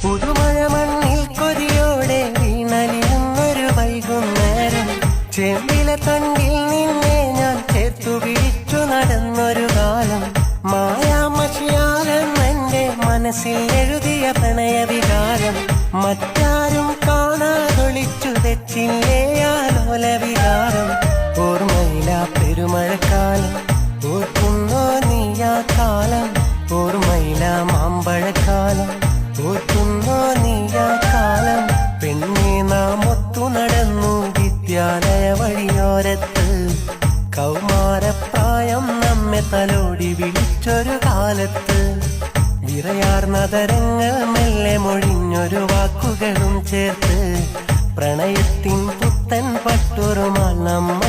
പുതുമഴ മണ്ണിൽ കൊതിയോടെ വീണലിയുന്നൊരു വൈകുന്നേരം, ചെമ്പിലെ തണ്ടിൽ നിന്നെ ഞാൻ ചേർത്തു പിടിച്ചു നടന്നൊരു കാലം, മായാമഷിയാലെന്നെന്റെ മനസ്സിൽ എഴുതിയ പ്രണയവികാരം, മറ്റാരും കാണാതൊളിച്ചു തെച്ചില്ലേ ആലോല വികാരം. ഓർമ്മയിലാ പെരുമഴക്കാലം, ഓർക്കുന്നോ നീയാ കാലം, ഓർമ്മയിലാ മാമ്പഴക്കാലം, ഓർക്കുന്നോ നീയാ കാലം. പെണ്ണെ നാം ഒത്തു നടന്നു വിദ്യാലയ വഴിയോരത്ത്, കൗമാരപ്രായം നമ്മെ തലോടി വിളിച്ചൊരു കാലത്ത്, വിറയാർന്ന തരങ്ങൾ മെല്ലെ മൊഴിഞ്ഞൊരു വാക്കുകളും ചേർത്ത്, പ്രണയത്തിൻ പുത്തൻ പട്ടുറുമാൽ നമ്മ